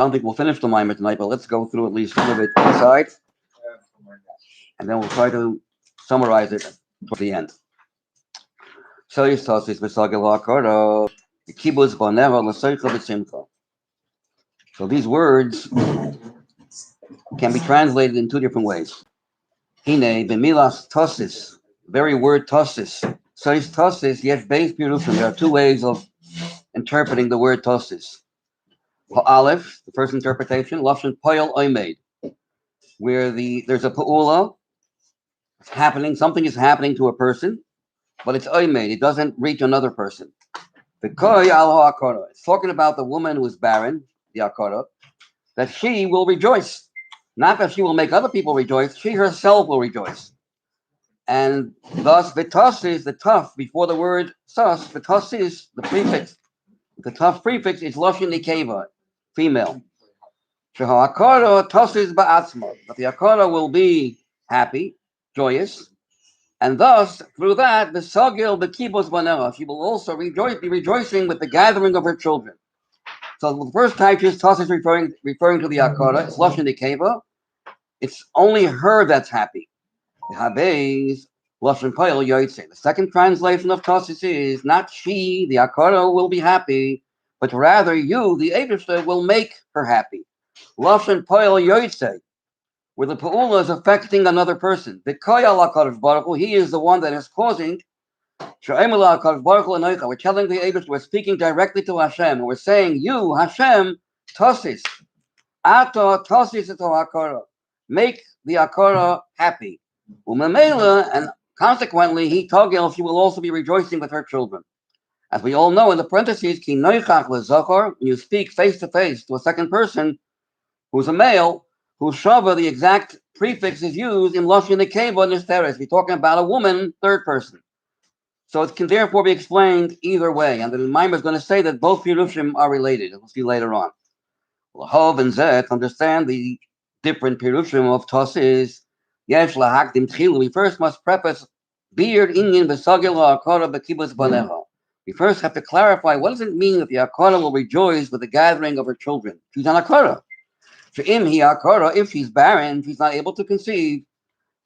I don't think we'll finish the Mimer tonight, but let's go through at least some of it inside, and then we'll try to summarize it towards the end. So these words can be translated in two different ways. Hine b'milas Tasis, very word Tasis. Sois Tasis, yes, base pirushim. There are two ways of interpreting the word Tasis. Aleph, the first interpretation, lashon poyel oimed, where there's a pa'ula, it's happening, something is happening to a person, but it's oimed, it doesn't reach another person. The koy al ha'akara, it's talking about the woman who is barren, the akara, that she will rejoice. Not that she will make other people rejoice, she herself will rejoice. And thus, v'tasis, the tough, before the word sus, v'tasis, the prefix, the tough prefix is lashon nikeva, female. Sheha'akara tasis ba'atzma, but the akara will be happy, joyous, and thus, through that, the sagil b'kibos baneha, she will also be rejoicing with the gathering of her children. So the first type is tasis referring to the akara, it's lashon nikeva. It's only her that's happy. The second translation of Tasis is not she, the Akara, will be happy, but rather you, the Eibishter, will make her happy. Lashon Poel Yoitze, where the Pa'ula is affecting another person. The Koyal HaKadosh Baruch Hu, he is the one that is causing. We're telling the Eibishter, we're speaking directly to Hashem. We're saying, you, Hashem, Tasis. Ata Tasis eto Akara. Make the Akara happy. And consequently, he togel, she will also be rejoicing with her children. As we all know in the parentheses, ki noichach lezachar, when you speak face to face to a second person who's a male, whose shava, the exact prefix is used in lashon nekeva nisteres. We're talking about a woman, third person. So it can therefore be explained either way. And the Maimon is going to say that both pirushim are related. We'll see later on. Lahov and Zet understand the different pirushim of Tasis. Yesh lahakdim tchilu. We first must preface beard inyan v'sagil ha'akara b'kibutz banecha. We first have to clarify what does it mean that the akara will rejoice with the gathering of her children. She's an akara. She'im hi akara. If she's barren, she's not able to conceive.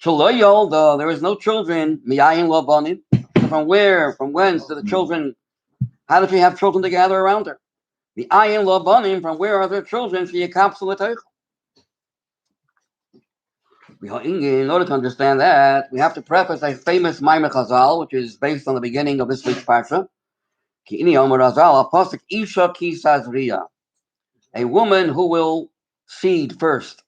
Shelo yolda. There is no children. Miyayin lo banim. From where? From whence do the children? How does she have children to gather around her? The ayin lo banim. From where are their children? She yekapsulateichel. In order to understand that, we have to preface a famous Maimer Chazal, which is based on the beginning of this week's parsha. Ki ini omer Chazal, apostolic isha ki Tazria, a woman who will seed first.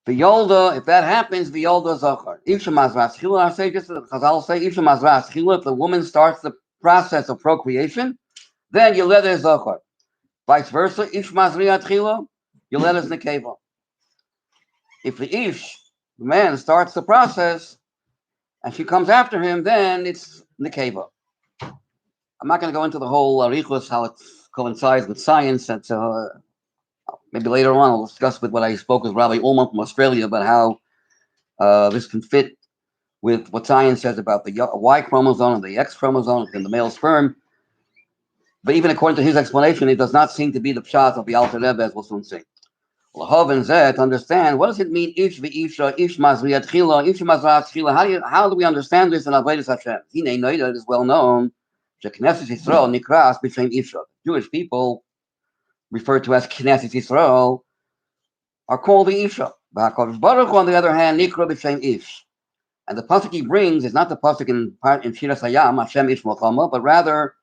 The yolda, if that happens, the yolda zachar. Isha mazras chila, I say just the Chazal say isha mazras chila. If the woman starts the process of procreation, then yoleda zachar. Vice versa, ish mazriat chila, yoleda is nekeva. If the ish, the man, starts the process and she comes after him, then it's nekeva. I'm not going to go into the whole arichos, how it coincides with science. That's maybe later on I'll discuss with what I spoke with Rabbi Ullman from Australia about how this can fit with what science says about the Y chromosome and the X chromosome and the male sperm. But even according to his explanation, it does not seem to be the pshat of the Alter Rebbe, as we'll soon see. Lahav and Zeh, to understand, what does it mean, ish v'isha, ish mazriat chila, ish mazrat chila? How do we understand this in Avodas Hashem? Hine noida, it is well known, Knesset Yisrael nikras b'shem isha. Jewish people, referred to as Knesset Yisrael, are called the isha. HaKadosh Baruch Hu, on the other hand, nikra b'shem ish. And the pasuk he brings is not the pasuk in Shiras Hayam, Hashem ish Melchama, but rather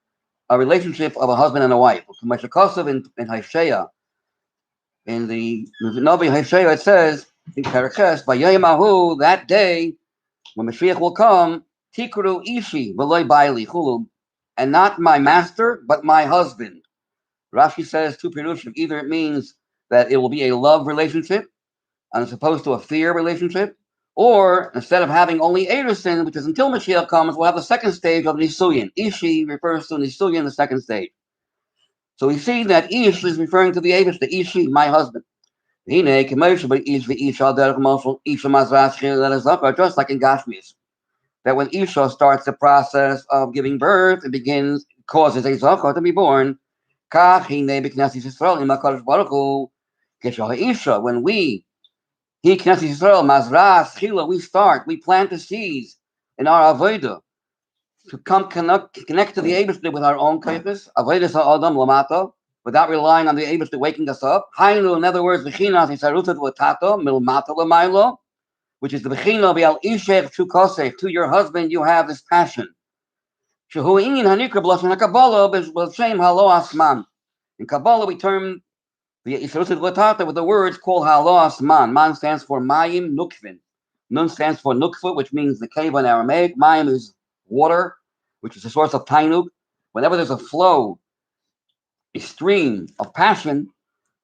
a relationship of a husband and a wife. In Hosea, in the Navi Hosea, it says in Paraches, "Vayayim that day when Mashiach will come, tikru ishi v'loy baili chulu, and not my master, but my husband." Rashi says two pirushim. Either it means that it will be a love relationship, and as opposed to a fear relationship, or instead of having only Erusin, which is until Mashiach comes, we'll have the second stage of Nisuyin. Ishi refers to Nisuyin, the second stage. So we see that Ish is referring to the Abish, the Ishi, my husband. Just like in Gashmis, that when Isha starts the process of giving birth, causes a Zachar to be born. When he Knesset Yisrael, Mazras, Chila, we plant the seeds in our Avodah to come connect to the Eibishter with our own kaitis, Avodah Sa'adam Lamata, without relying on the Eibishter waking us up. Hainu, in other words, Bechinas Yisarutat Latata, Milmata Lamailo, which is the Bechina Bial Ishech Chukosef, to your husband you have this passion. Shehu'in Hanikra Blashan HaKabbalah, B'Shem Halo Asman. In Kabbalah, we term the Yisarutat Latata with the words called Halo Asman. Man stands for Mayim Nukvin. Nun stands for Nukva, which means the cave in Aramaic. Mayim is water, which is a source of tainug. Whenever there's a flow, a stream of passion,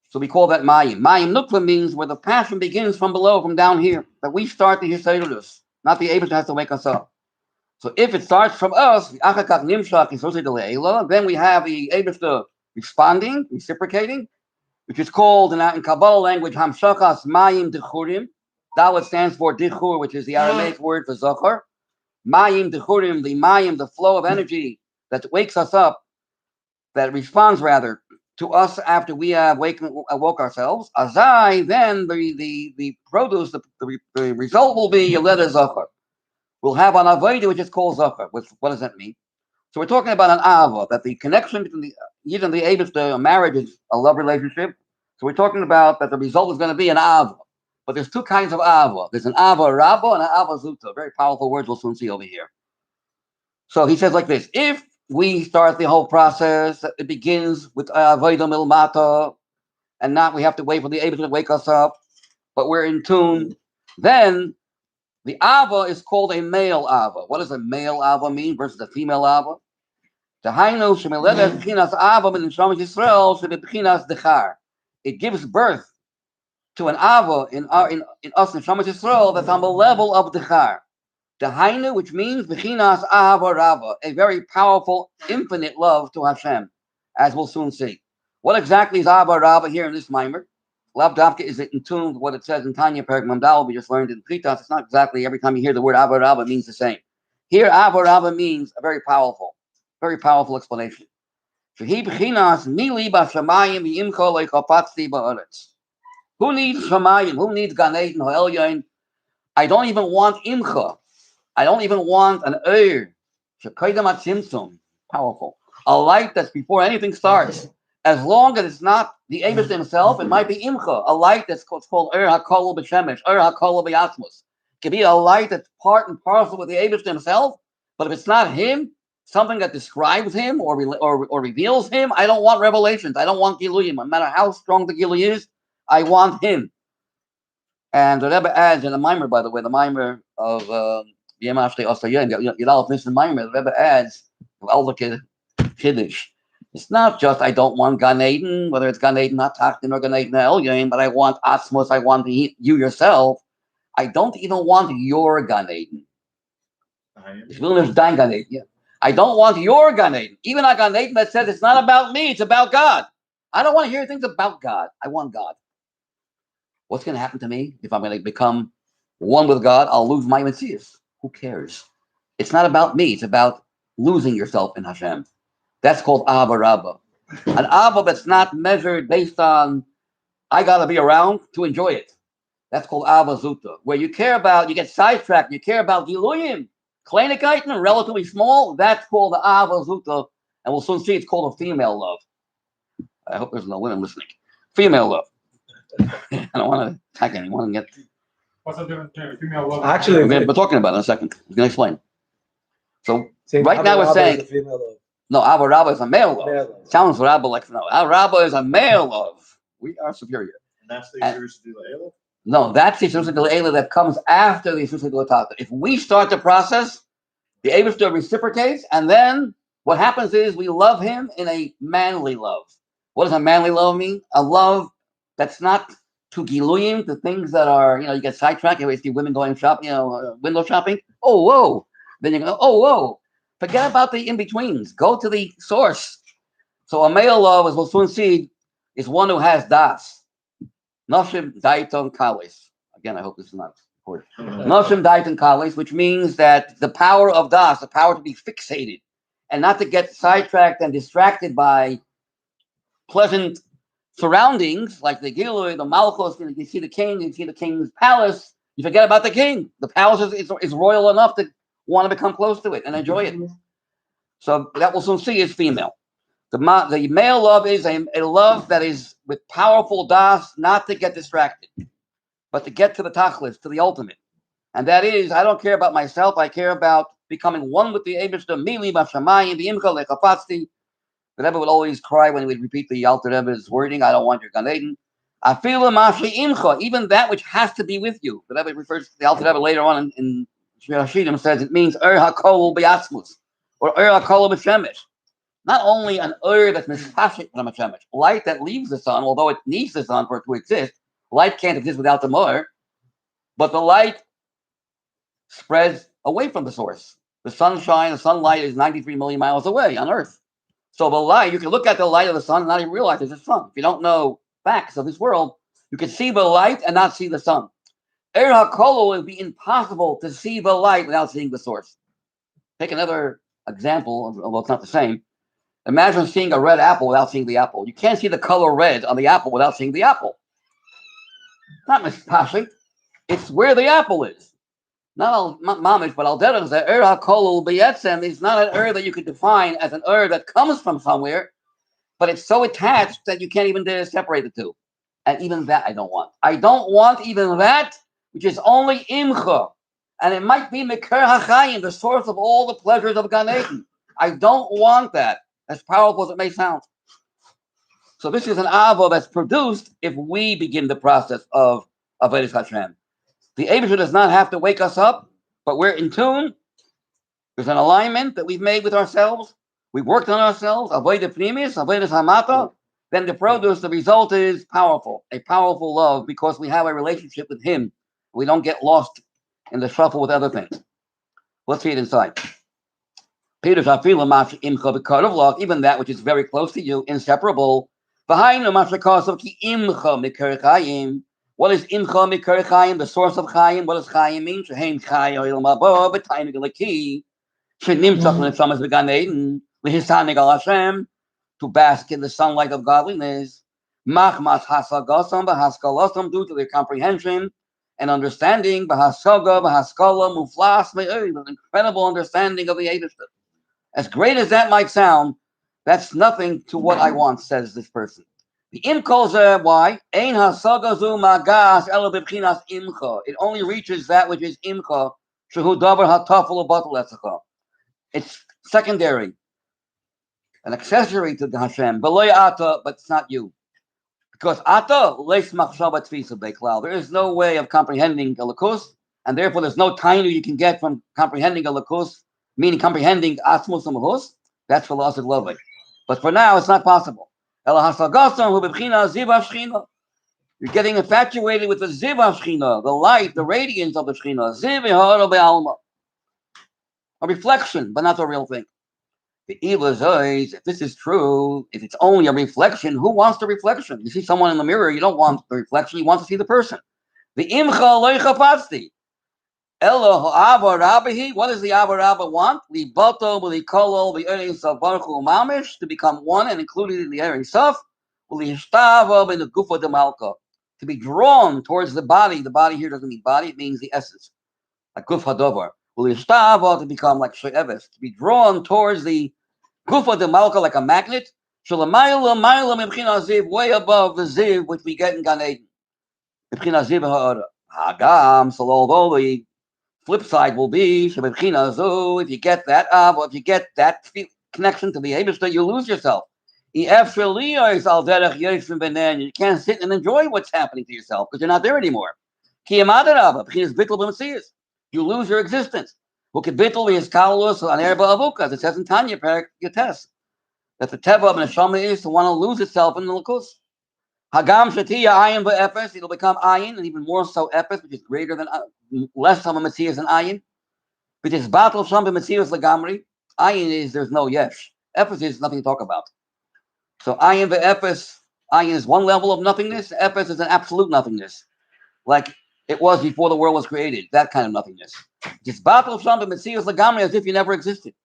so we call that mayim. Mayim nukva means where the passion begins from below, from down here, that we start the hisayrus, not the Eibishter has to wake us up. So if it starts from us, then we have the Eibishter responding, reciprocating, which is called in Kabbalah language hamshachas mayim dechurim. Dalet stands for dichur, which is the Aramaic word for zochar. Mayim dechurim, the mayim, the flow of energy that wakes us up, that responds rather to us after we have awoke ourselves. Azai, then the produce, the result will be yeleda zachar. We'll have an avodah which is called zachar. What does that mean? So we're talking about an ava, that the connection between the Yid and the Eibishter, marriage is a love relationship. So we're talking about that the result is going to be an ava. But there's two kinds of ava. There's an ava rabba and an ava zuta. Very powerful words we'll soon see over here. So he says like this: if we start the whole process, it begins with avodah milmata, and not we have to wait for the Eibishter to wake us up, but we're in tune. Then the ava is called a male ava. What does a male ava mean versus a female ava? It gives birth to an ava in us in Shamas Yisrael that's on the level of dechar. Dehainu, which means bechinas ahava rava, a very powerful, infinite love to Hashem, as we'll soon see. What exactly is ahava rava here in this mimer? Lav Davka is in tune with what it says in Tanya Perek Mamdal. We just learned in Kritas. It's not exactly every time you hear the word ahava rava means the same. Here, ahava rava means a very powerful explanation. Shehi bechinas mili bashamayim v'imcho lechapatzti ba'aretz. Who needs Shamayim? Who needs Gan Eden or Elyon? I don't even want Imcha. I don't even want an Eir. Powerful. A light that's before anything starts. As long as it's not the Eibishter himself, it might be Imcha. A light that's called Eir HaKol B'Shemesh, Eir HaKol B'Yatmos. It can be a light that's part and parcel with the Eibishter himself, but if it's not him, something that describes him or reveals him, I don't want revelations. I don't want Giluyim. No matter how strong the Giluy is, I want him. And the Rebbe adds in the mimer, by the way, the mimer of Yemashte Osayim, Yadal Nissan mimer, the Rebbe adds, I'll look at Kiddush. It's not just I don't want Gan Eden, whether it's Gan Eden Hatachtin or Gan Eden Elyon, but I want Atzmos, I want you yourself. I don't even want your Gan Eden. I don't want your Gan Eden. Even a Gan Eden that says it's not about me, it's about God. I don't want to hear things about God. I want God. What's going to happen to me if I'm going to become one with God? I'll lose my Messias. Who cares? It's not about me. It's about losing yourself in Hashem. That's called Ava Rabba. An Ava that's not measured based on, I got to be around to enjoy it. That's called Ava Zuta. Where you care about, you get sidetracked, you care about Giluyim, Kleinigkeiten, relatively small, that's called the Ava Zuta. And we'll soon see it's called a female love. I hope there's no women listening. Female love. I don't want to attack anyone. What's the difference between female love? Actually, we're talking about it in a second. I'm going to explain. So right now we're saying no, Abba Rabba is a male love. Sounds Rabba like no. Abba Rabba is a male love. We are superior. And that's the Yisur D'Leila? No, that's the Yisur D'Leila that comes after the Yisur D'Leila. If we start the process, the Eibishter reciprocates, and then what happens is we love him in a manly love. What does a manly love mean? A love that's not to Giluyim, to things that are, you get sidetracked. You always see women going shopping, window shopping. Oh, whoa. Then you go, oh, whoa. Forget about the in-betweens. Go to the source. So a male love, as we'll soon see, is one who has das. Noshim daiton kalis. Again, I hope this is not recorded. Noshim daiton kalis, which means that the power of das, the power to be fixated, and not to get sidetracked and distracted by pleasant surroundings, like the Gilui, the Malchus, you see the king, you see the king's palace, you forget about the king. The palace is royal enough to want to become close to it and enjoy it. So that we'll soon see is female. The male love is a love that is with powerful das, not to get distracted, but to get to the tachlis, to the ultimate. And that is, I don't care about myself, I care about becoming one with the Eibishter, Mili, Bashamayim, the Imcha, Lechapatzti. The Rebbe would always cry when he would repeat the Alter Rebbe's wording, I don't want your Gan Eden. I feel a Mashi Imcha, even that which has to be with you. The Rebbe refers to the Alter Rebbe later on in Shmir Hashidim, says it means HaKol B'Yatzmus, or HaKol B'Shemesh. Not only an that's mispashit from a shemesh, light that leaves the sun, although it needs the sun for it to exist. Light can't exist without the Mor, but the light spreads away from the source. The sunshine, the sunlight is 93 million miles away on Earth. So the light, you can look at the light of the sun and not even realize there's a sun. If you don't know facts of this world, you can see the light and not see the sun. Er HaKol would be impossible to see the light without seeing the source. Take another example, although it's not the same. Imagine seeing a red apple without seeing the apple. You can't see the color red on the apple without seeing the apple. Not mispashit. It's where the apple is. Not mamish, but al-derech is that HaKol b'yetzem is not an that you could define as an that comes from somewhere, but it's so attached that you can't even separate the two. And even that I don't want. I don't want even that, which is only imcha. And it might be Meker HaChayim, the source of all the pleasures of Gan Eden. I don't want that, as powerful as it may sound. So this is an avo that's produced if we begin the process of Avodas Hashem. The Eibusha does not have to wake us up, but we're in tune. There's an alignment that we've made with ourselves. We've worked on ourselves. Avodah Pnimis, Avodah Hamata. Then the produce, the result is powerful, a powerful love, because we have a relationship with Him. We don't get lost in the shuffle with other things. Let's see it inside. Peter, even that which is very close to you, inseparable. Behind the Mashakos of Ki Imcha Mikar Chayim. What is Imcha Mikar Chayim, the source of Chayim? What does Chayim mean? Shehem Chayim Mabo, B'Tayim Galaki, Shenimtzach L'Neshamas B'Gan Eden, L'Hisanig Al Hashem, to bask in the sunlight of godliness. Machmas Hasagasam B'Haskalosam, due to their comprehension and understanding, B'Hasaga B'Haskala Muflas Me'er, an incredible understanding of the Eibishter. As great as that might sound, that's nothing to what I want, says this person. The imkol why? Ein hasagazu magas ela b'bchinas imcha. It only reaches that which is imcha. Shehu davar hatafel ubatel etzacha. It's secondary, an accessory to the Hashem. Beloy ata, but it's not you, because ata leis machshava tfisa beklal. There is no way of comprehending a lakus, and therefore there's no tainu you can get from comprehending a lakus, meaning comprehending atzmus amahus. That's philosophic lovely. But for now, it's not possible. You're getting infatuated with the ziv Shechina, the light, the radiance of the Shechina. A reflection, but not the real thing. The evil is, if this is true, if it's only a reflection, who wants the reflection? You see someone in the mirror, you don't want the reflection, you want to see the person. The imcha loichapasti. Elo ha'ava rabbihi. What does the Ava Rabba want? Libato b'likolol b'erein saf baruchu mamish, to become one and included in the erein saf. B'lishtava in the gufa demalka, to be drawn towards the body. The body here doesn't mean body; it means the essence, like guf hadovar. B'lishtava, to become like she'eves, to be drawn towards the gufa demalka like a magnet. Shalamayla mayla mibchina ziv, way above the ziv which we get in Gan Eden. Mibchina ziv ha'ara hagam. So although the flip side will be, if you get that if you get that connection to the Eibishter, you lose yourself. You can't sit and enjoy what's happening to yourself because you're not there anymore. You lose your existence. As it says in Tanya, Perak Yates, that the Teva of Neshama is to want to lose itself in the Lakus. Hagam Shatiya Ayin B'Efes, it'll become Ayin, and even more so Efes, which is greater than, less of a Metzias than Ayin. Which is Batal Sham B'Metzias Lagamri. Ayin is there's no Yesh. Efes is nothing to talk about. So Ayin B'Efes, Ayin is one level of nothingness. Efes is an absolute nothingness, like it was before the world was created. That kind of nothingness. It's Batal Sham B'Metzias Lagamri, as if you never existed.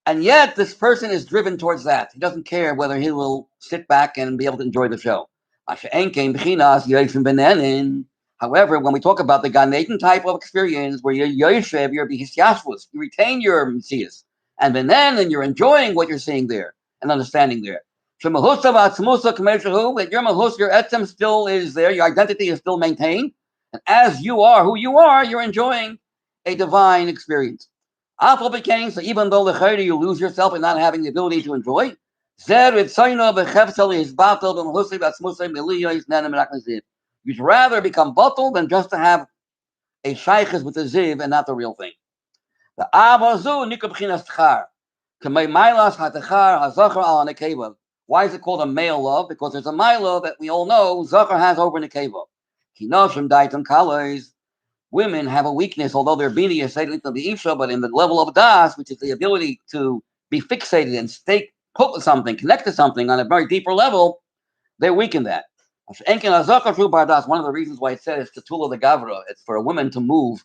And yet, this person is driven towards that. He doesn't care whether he will sit back and be able to enjoy the show. However, when we talk about the Gan Eden type of experience where you're Yoshev, you're Bihisyashvus, you retain your Messias, and then you're enjoying what you're seeing there and understanding there. That your Mahus, your Etzem still is there, your identity is still maintained, and as you are who you are, you're enjoying a divine experience. So even though the you lose yourself in not having the ability to enjoy, you'd rather become bottled than just to have a shaykhs with a ziv and not the real thing. The why is it called a male love? Because there's a male love that we all know Zachar has over Nekeva. Women have a weakness, although they're bini of the Isha, but in the level of das, which is the ability to be fixated and stay put with something, connect to something on a very deeper level, they're weak in that. One of the reasons why it says it's the tool of the Gavra, it's for a woman to move,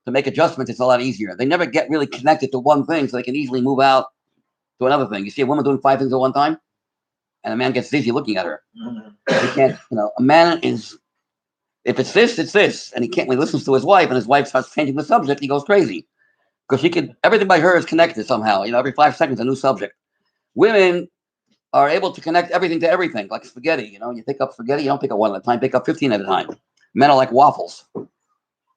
to make adjustments, it's a lot easier. They never get really connected to one thing, so they can easily move out to another thing. You see a woman doing 5 things at one time, and a man gets dizzy looking at her. He can't, a man is, if it's this, it's this. And he can't, when he listens to his wife and his wife starts changing the subject, he goes crazy. Because everything by her is connected somehow. Every 5 seconds, a new subject. Women are able to connect everything to everything, like spaghetti. You pick up spaghetti, you don't pick up one at a time, pick up 15 at a time. Men are like waffles.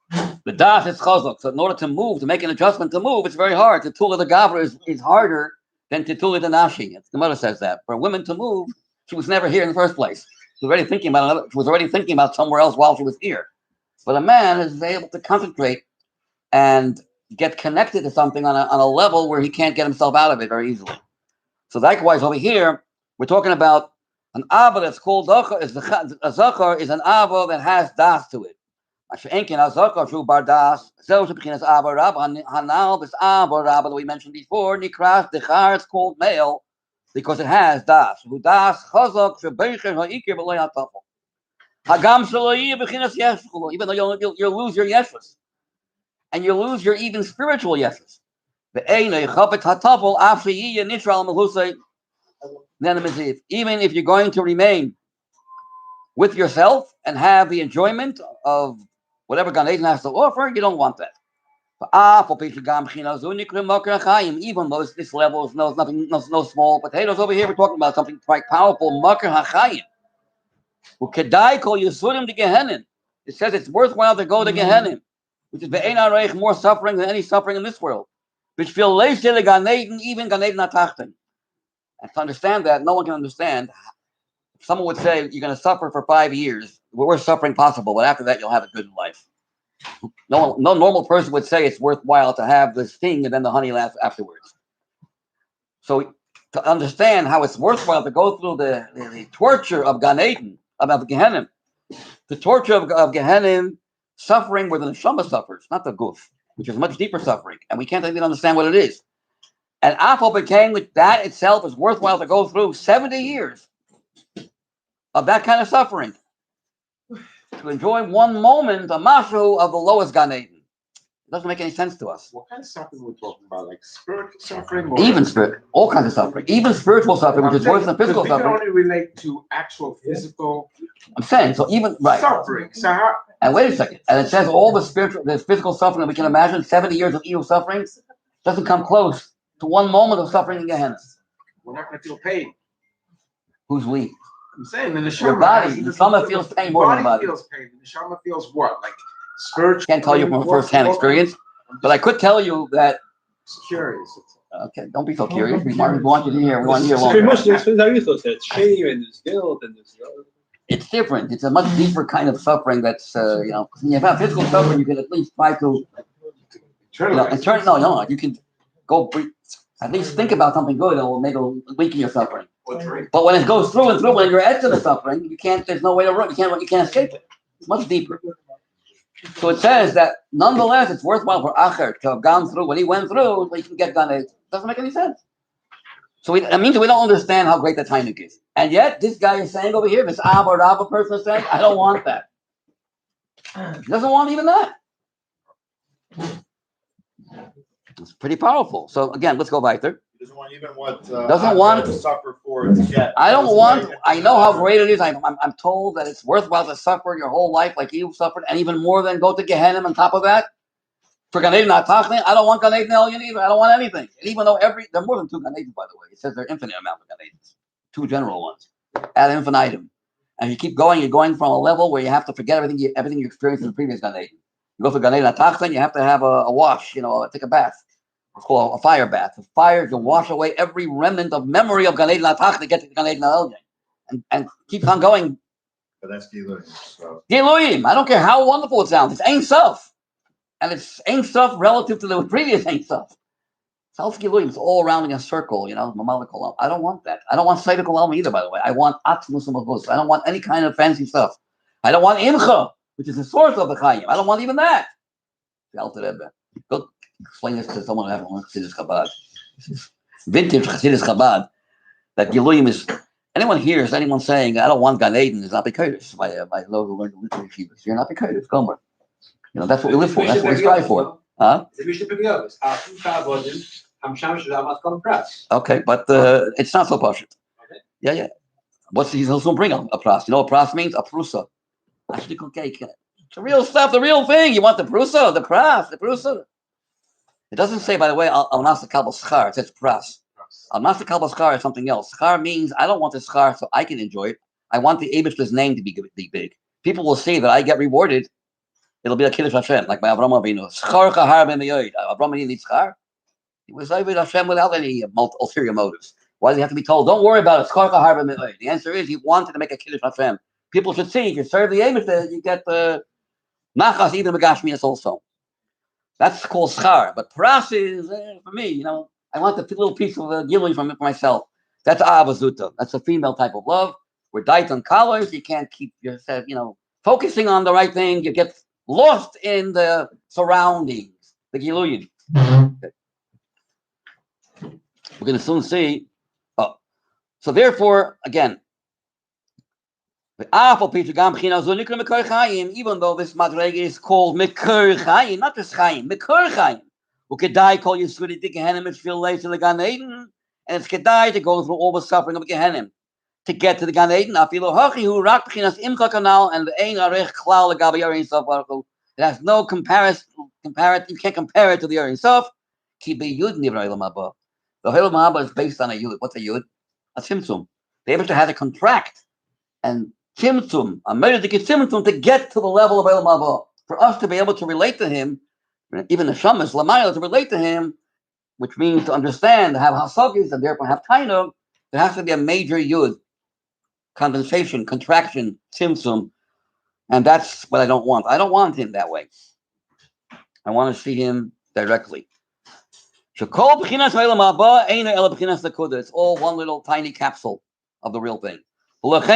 The das is chazuk. So in order to move, to make an adjustment to move, it's very hard. The tool of the gavra is harder than the tool of the nashi. The mother says that. For a woman to move, she was never here in the first place. She was already thinking about somewhere else while she was here. But a man is able to concentrate and get connected to something on a level where he can't get himself out of it very easily. So likewise over here, we're talking about an ava that's called zachar. A zachar is an ava that has das to it. This ava that we mentioned before, nikras dechar, it's called male because it has das. Das chazak shebecher ha'ikir b'loy hatafel. Hagam shaloyi b'chinas yeshchulu. Even though you'll lose your yeshus, and you lose your even spiritual yeshus. Even if you're going to remain with yourself and have the enjoyment of whatever Gan Eden has to offer, you don't want that. Even though this level is no small potatoes, over here we're talking about something quite powerful. It says it's worthwhile to go to Gehenna, which is more suffering than any suffering in this world. Which feel even Gan Eden atachten. And to understand that, no one can understand. Someone would say you're going to suffer for 5 years. Worst suffering possible, but after that you'll have a good life. No normal person would say it's worthwhile to have this thing and then the honey lasts afterwards. So to understand how it's worthwhile to go through the torture of Gan Eden, of Gehenna, the torture of Gehenna, suffering where the neshama suffers, not the guf, which is much deeper suffering, and we can't even understand what it is. And Afal became with that itself is worthwhile to go through 70 years of that kind of suffering to enjoy one moment, a mashu of the lowest Gan Eden. It doesn't make any sense to us. What kind of suffering are we talking about? Like spiritual suffering? Or even spirit, all kinds of suffering. Even spiritual suffering, which is worse than physical suffering. We can only relate to actual physical. I'm saying, so even, right. Suffering. So how, and wait a second. And it says all the physical suffering that we can imagine, 70 years of evil suffering, doesn't come close to one moment of suffering in Gehenna. We're not going to feel pain. Who's we? I'm saying the neshama. Your body, the neshama feels pain more than the body. Feels pain. The neshama feels what? Like spiritual. Can't tell you from first-hand experience, but I could tell you that. Curious. Okay, don't be so curious. We want you to hear. We want you to hear. Pretty much there's it's shame and there's guilt and there's. It's different. It's a much deeper kind of suffering. That's when you have physical suffering, you can at least try to. You can go at least think about something good that will weaken your suffering. But when it goes through and through, when you're into the suffering, you can't. There's no way to run. You can't escape it. It's much deeper. So it says that nonetheless, it's worthwhile for Acher to have gone through what he went through, so he can get Gan Eden. Doesn't make any sense. So that means we don't understand how great the Tainuk is. And yet, this guy is saying over here, this Abba or Rabba person is saying, I don't want that. He doesn't want even that. It's pretty powerful. So again, let's go weiter. He Doesn't want even what Doesn't I've want had to suffer for to get. I don't Doesn't want. like I know how great it is. I'm told that it's worthwhile to suffer your whole life like you've suffered, and even more than go to Gehenna on top of that. For Gan Eden Atachne, I don't want Gan Eden Elyon either. I don't want anything. And even though there are more than 2 Gan Edens, by the way. It says there are infinite amount of Gan Edens. 2 general ones. Ad infinitum. And you keep going, you're going from a level where you have to forget everything you experienced in the previous Gan Eden. You go to Gan Eden Atachne, you have to have a wash, take a bath. It's called a fire bath. The fire can wash away every remnant of memory of Gan Eden Atachne to get to Gan Eden Elyon. And keeps on going. But that's Giluyim. So. Giluyim. I don't care how wonderful it sounds. It's Ein Sof. And it's Ein Sof relative to the previous Ein Sof. Self Giluyim is all around in a circle, Mamalik Olam. I don't want that. I don't want Seidik Olam either, by the way. I want Atzmus U'Machus. I don't want any kind of fancy stuff. I don't want Imcha, which is the source of the Chayim. I don't want even that. Go explain this to someone who hasn't learned Chassidus Chabad. This is vintage Chassidus Chabad. That Giluyim is. Anyone hears anyone saying, I don't want Gan Eden, is not B'Kodesh by those who learn the literary yeshivas. You're not B'Kodesh. Gomer. That's what we live for. That's what we strive for. Huh? Okay, but it's not so posh. Yeah. What's he's also bring a pras? You know what pras means? A prusa. Actually, okay. It's the real stuff, the real thing. You want the prusa, the prusa. It doesn't say, by the way, al nasa kabel schar. It says pras. Al nasa kabel schar is something else. Schar means I don't want the schar so I can enjoy it. I want the Eibishter's name to be big. People will see that I get rewarded. It'll be a Kiddush Hashem, like by Avraham Avinu. Schar kahar b'meyoid. Avraham Avinu needs schar. He was Aved Hashem without any ulterior motives. Why does he have to be told, don't worry about it, schar kahar b'meyoid? The answer is he wanted to make a Kiddush Hashem. People should see, if you serve the Eibishter, you get the nachas, even Megashmias also. That's called schar. But pras is, for me, I want the little piece of the gilui from myself. That's avazuta. That's a female type of love. We're diet on collars. You can't keep yourself, focusing on the right thing. You get lost in the surroundings, the giluyim. Okay. We're going to soon see. So therefore, again, even though this madrega is called Mikor Chayim, not just Chayim, Mikor Chayim. Ukedai call you Yisrael to Gehenim and feel late to the Gan Eden, and it's Kedai to go through all the suffering of Gehenim to get to the Gan Eden. Afilo Hachi who rak b'chinas imcha kanal and the ein arech klal legabi Yarin Sof. It has no comparison. You can't compare it to the Yarin Sof. Ki b'yud nivra Olam Haba. The Olam Haba is based on a yud. What's a yud? A tzimtzum. They able to have to contract and tzimtzum, a murder to get tzimtzum to get to the level of Olam Haba. For us to be able to relate to him, even the shamas lamayla to relate to him, which means to understand, to have hasagis, and therefore have tainug, there has to be a major yud, condensation, contraction, tzimtzum, and that's what I don't want. I don't want him that way. I want to see him directly. It's all one little tiny capsule of the real thing. He does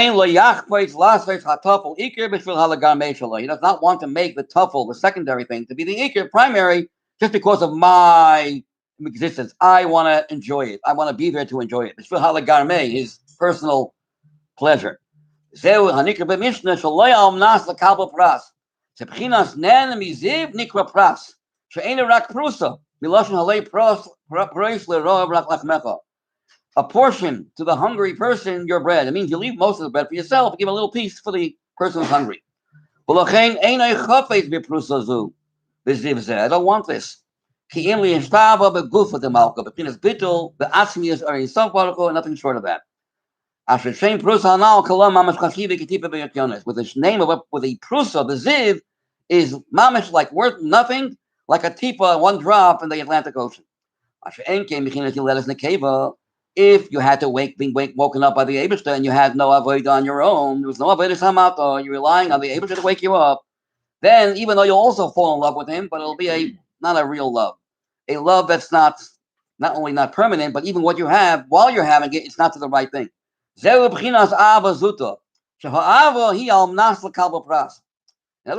not want to make the tuffle, the secondary thing, to be the ikir primary just because of my existence. I want to enjoy it. I want to be there to enjoy it. It's his personal pleasure. A portion to the hungry person, your bread. It means you leave most of the bread for yourself, give a little piece for the person who's hungry. I don't want this. Nothing short of that. With the name of with the prusa, the ziv is mamish like worth nothing, like a tipa, one drop in the Atlantic Ocean. If you had to being woken up by the Eibishter and you had no avoid on your own, there was no avoid samata, you're relying on the Eibishter to wake you up, then even though you'll also fall in love with him, but it'll be not a real love. A love that's not only not permanent, but even what you have, while you're having it, it's not to the right thing. In other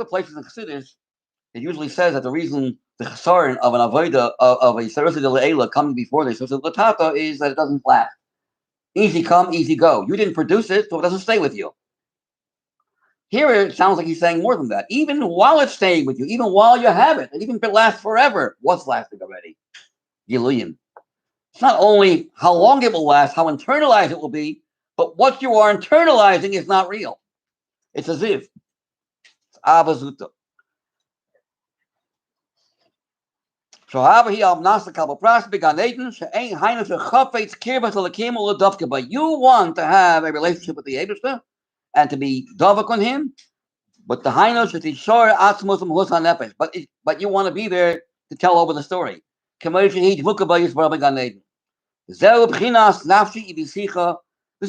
places in Chassidus, it usually says that the reason the chesaron of an avodah of a sarasa de le'ela coming before the sarasa de latata is that it doesn't last. Easy come, easy go. You didn't produce it, so it doesn't stay with you. Here it sounds like he's saying more than that. Even while it's staying with you, even while you have it, and even if it lasts forever, what's lasting already? Giluyim. It's not only how long it will last, how internalized it will be, but what you are internalizing is not real. It's a ziv. It's avazuta. But you want to have a relationship with the Eibishter and to be davak on him, but the Hainos is Ishar Atzmos Husan Nefesh. But you want to be there to tell over the story. This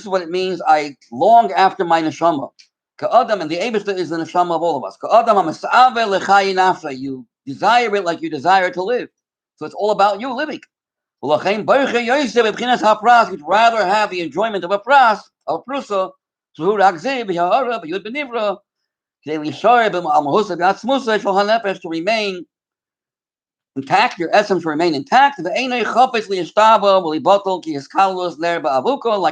is what it means. I long after my neshama. Ka'adam, and the Eibishter is the neshama of all of us. Ka'adam ha'masa'ave l'chayi nafsha. You desire it like you desire to live. So it's all about you living. You'd rather have the enjoyment of a pras, of a prusa, to remain intact, your essence to remain intact. Like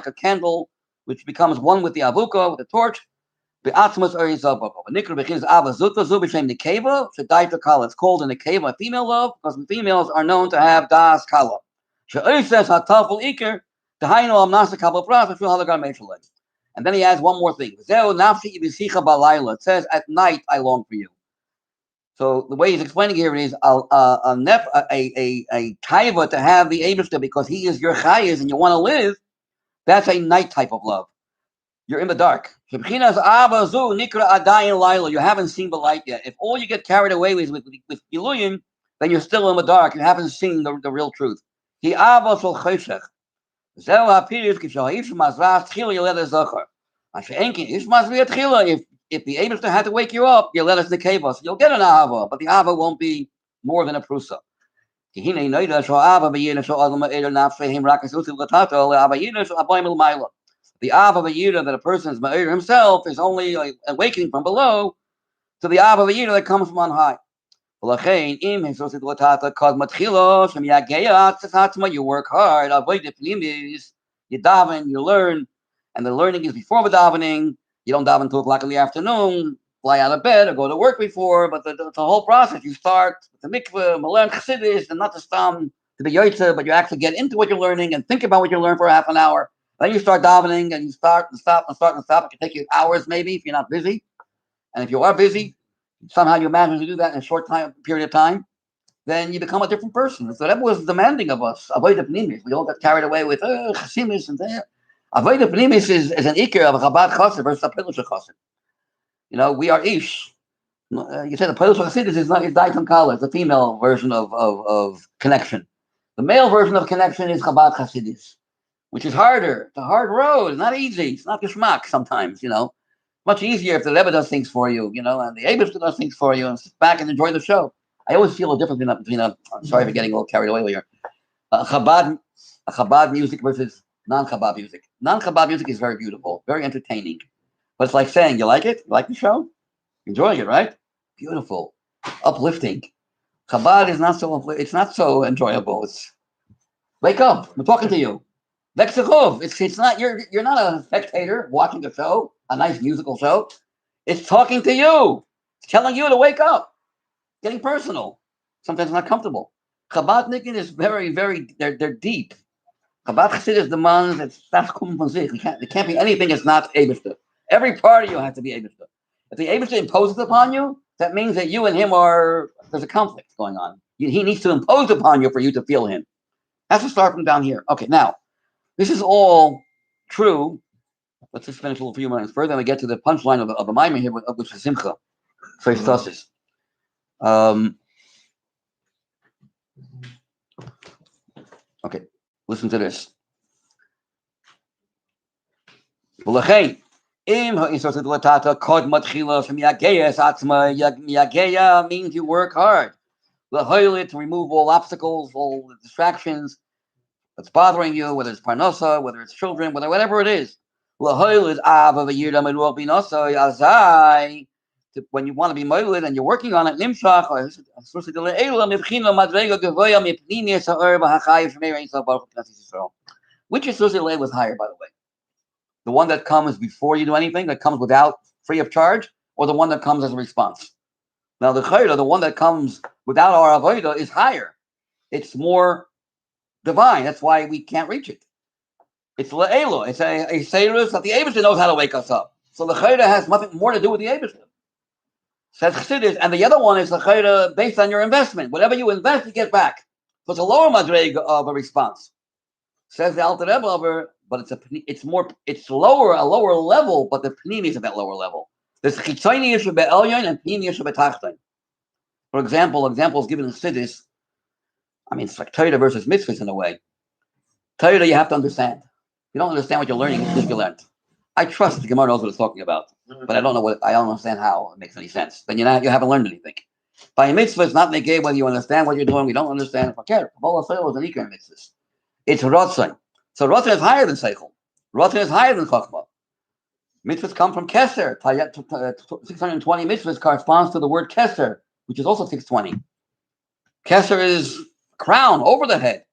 a candle which becomes one with the avuka, with the torch. It's called in the keva female love because females are known to have das kala. And then he adds one more thing. It says, at night I long for you. So the way he's explaining here is a taiva to have the Eibishter because he is your chayes and you want to live. That's a night type of love. You're in the dark. You haven't seen the light yet. If all you get carried away with Giluyim, then you're still in the dark. You haven't seen the real truth. If the Eibishter had to wake you up, you let us nekeva. So you'll get an ahava, but the ahava won't be more than a prusa. The Av of a Yida that a person is Ma'ir himself is only awakening from below to the Av of a Yida that comes from on high. You work hard, you daven, you learn, and the learning is before the davening. You don't daven 2 o'clock in the afternoon, fly out of bed or go to work before, but the whole process. You start with the mikveh, learn chassidus, and not to stam to be yoytze, but you actually get into what you're learning and think about what you learn for half an hour. Then you start davening and you start and stop and start and stop. It can take you hours maybe if you're not busy. And if you are busy, somehow you manage to do that in a short period of time, then you become a different person. So that was demanding of us. Avodah pnimis. We all got carried away with chasimis and that. Avodah pnimis is an ikir of a Chabad chassid versus a Pilush chassid. You know, we are ish. You said the Pilush chassid is Daitan Kala. It's a female version of connection. The male version of connection is Chabad chassidis, which is harder. It's a hard road. It's not easy. It's not geschmack sometimes, you know. Much easier if the Rebbe does things for you, you know, and the Eibishter does things for you and sit back and enjoy the show. I always feel a difference between I'm sorry for getting a little carried away here. Chabad music versus non-Chabad music. Non-Chabad music is very beautiful, very entertaining. But it's like saying, you like it? You like the show? Enjoying it, right? Beautiful. Uplifting. Chabad is not so it's not so enjoyable. It's wake up. I'm talking to you. It's not you're not a spectator watching a show, a nice musical show. It's talking to you. It's telling you to wake up. Getting personal. Sometimes not comfortable. Chabadnikin is very, very they're deep. Chabad Chassid is the man that's kum von sich. It can't be anything that's not Eibishter. Every part of you has to be Eibishter. If the Eibishter imposes upon you, that means that you and him there's a conflict going on. He needs to impose upon you for you to feel him. Has to start from down here. Okay, now this is all true. Let's just finish a few minutes further, and we get to the punchline of the Maimon here, which is Simcha. So it's Tasis. Okay, listen to this. Means you work hard. To remove all obstacles, all distractions that's bothering you, whether it's parnasa, whether it's children, whatever it is. When you want to be moiled and you're working on it, which is was higher, by the way? The one that comes before you do anything, that comes without, free of charge, or the one that comes as a response? Now the one that comes without our avodah is higher. It's more divine. That's why we can't reach it. It's le'elu. It's a seirus that the Eibishter knows how to wake us up. So the chayra has nothing more to do with the Eibishter. Says Chassidus, and the other one is the chayra based on your investment. Whatever you invest, you get back. So it's a lower madrega of a response. Says the Alter Rebbe, but it's lower, a lower level, but the pnimi is at that lower level. There's chitzoni yishu be'elyon and pnimi yishu be'tachton. For example, examples given in Chassidus. I mean, it's like Torah versus mitzvahs in a way. Torah you have to understand. You don't understand what you're learning until you learn. I trust the Gemara knows what it's talking about, but I don't understand how it makes any sense. Then you haven't learned anything. By a mitzvah, it's not negate whether you understand what you're doing. You don't understand. If I care, Kabbalah is an ikar mitzvah. It's rotzon. So rotzon is higher than seichel. Rotzon is higher than chachma. Mitzvahs come from keser. 620 mitzvahs corresponds to the word keser, which is also 620. Keser is crown over the head.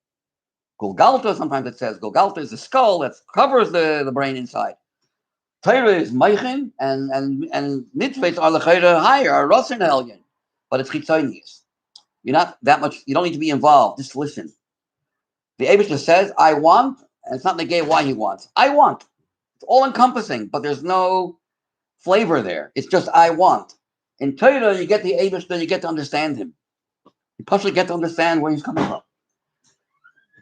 Golgalta, sometimes it says Golgalta is the skull that covers the brain inside. Torah is meichin, and mitzvahs are the chayra higher, are rotzon elyon, but it's chitzonius. You're not that much. You don't need to be involved. Just listen. The Eibishter says, "I want," and it's not negate why he wants. I want. It's all encompassing, but there's no flavor there. It's just I want. In Torah, you get the Eibishter, you get to understand him. You partially get to understand where he's coming from.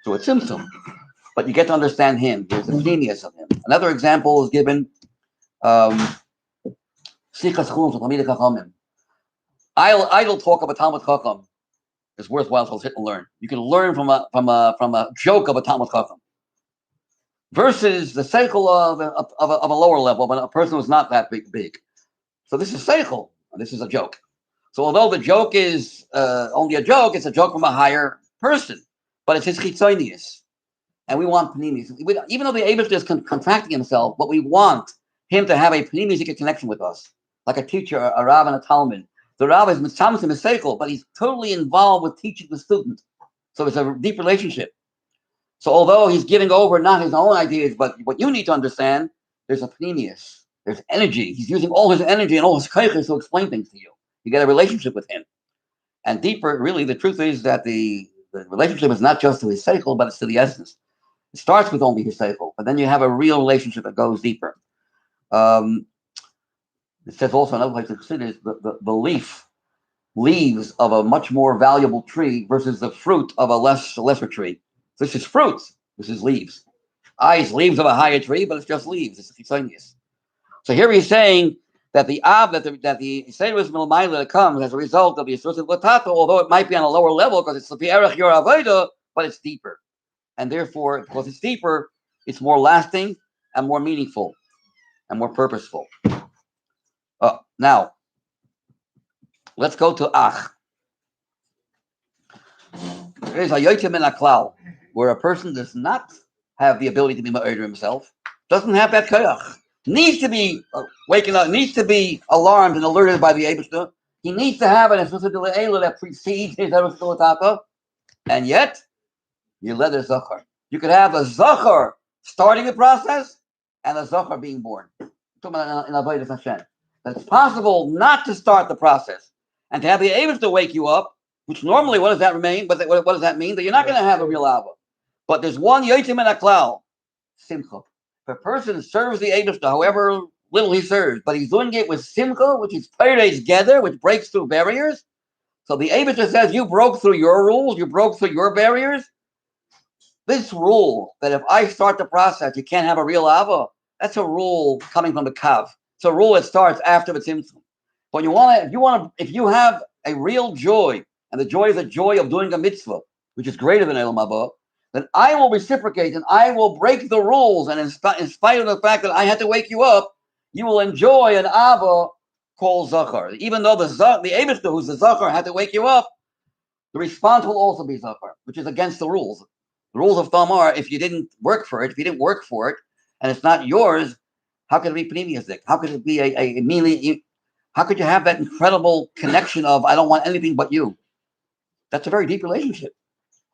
So it's Tzimtzum, but you get to understand him. There's the genius of him. Another example is given. Sichas Chulum from Talmidei Chachamim. Idle talk of a Talmud Chacham is worthwhile to sit and learn. You can learn from a joke of a Talmud Chacham versus the seichel of a lower level, but a person who's not that big. So this is seichel, and this is a joke. So although the joke is only a joke, it's a joke from a higher person. But it's his chitzonius, and we want pnimis. Even though the Eibishter is contracting himself, but we want him to have a pnimisic connection with us, like a teacher, a rav, and a talmud. The rav is mitzamsim seichel, but he's totally involved with teaching the student. So it's a deep relationship. So although he's giving over not his own ideas, but what you need to understand, there's a pnimius. There's energy. He's using all his energy and all his kaiches to explain things to you. You get a relationship with him, and deeper. Really, the truth is that the relationship is not just to his seichel, but it's to the essence. It starts with only his seichel, but then you have a real relationship that goes deeper. It says also another place in Chassidus, the leaves of a much more valuable tree versus the fruit of a lesser tree. So this is fruits. This is leaves. Is leaves of a higher tree, but it's just leaves. It's chitzonius. So here he's saying that the seirus milmayla that comes as a result of the yisrus of latato, although it might be on a lower level because it's the erech yor avoda, but it's deeper, and therefore because it's deeper, it's more lasting and more meaningful and more purposeful. Now let's go to ach. There is a yotzim in a klal where a person does not have the ability to be ma'oder himself, doesn't have that koyach. Needs to be waking up, needs to be alarmed and alerted by the Eibishter. He needs to have an Esrusah D'Le'ela that precedes his Esrusah D'Latata. And yet, you let a Zachar. You could have a Zachar starting the process and a Zachar being born. I'm talking about in Avodas Hashem. That it's possible not to start the process and to have the Eibishter wake you up, which normally, what does that mean? But what does that mean? That you're not going to have a real Ava. But there's one Yotzim in a klal, Simcha. If a person serves the Eibishter, however little he serves, but he's doing it with simcha, which is peiros together, which breaks through barriers. So the Eibishter says, you broke through your rules, you broke through your barriers. This rule that if I start the process, you can't have a real ava, that's a rule coming from the Kav. It's a rule that starts after the Tzimtzum. But if you have a real joy, and the joy is the joy of doing a mitzvah, which is greater than Elam Haba, then I will reciprocate and I will break the rules. And in spite of the fact that I had to wake you up, you will enjoy an Ava called Zachar. Even though the Eibishter, who's the Zachar, had to wake you up, the response will also be Zachar, which is against the rules. The rules of thumb are, if you didn't work for it, and it's not yours, how could it be pneumiazik? How could it be how could you have that incredible connection of, I don't want anything but you? That's a very deep relationship.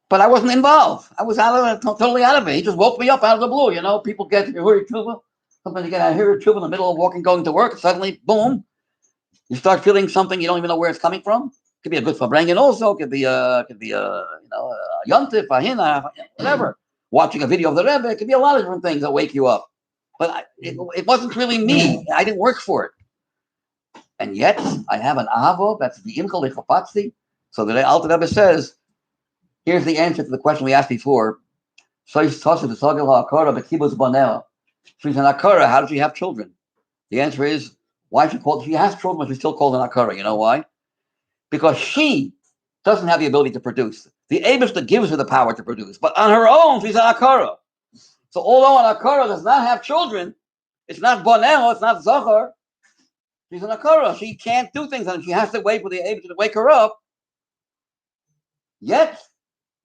But I wasn't involved. I was totally out of it. He just woke me up out of the blue. You know, people get Hiri Tshuva. Sometimes you get a Hiri Tshuva in the middle of going to work. And suddenly, boom, you start feeling something you don't even know where it's coming from. Could be a good farbrengen also. Could be a yontif, a hina, whatever. Watching a video of the Rebbe. It could be a lot of different things that wake you up. But it wasn't really me. I didn't work for it. And yet I have an avo that's the imkal lechapatzti. So the Alter Rebbe says, here's the answer to the question we asked before. She's an akara. How did she have children? The answer is, why she has children, but she's still called an akara. You know why? Because she doesn't have the ability to produce. The Eibishter gives her the power to produce, but on her own, she's an akara. So although an akara does not have children, it's not boneo, it's not zachar. She's an akara. She can't do things, and she has to wait for the Eibishter to wake her up. Yet,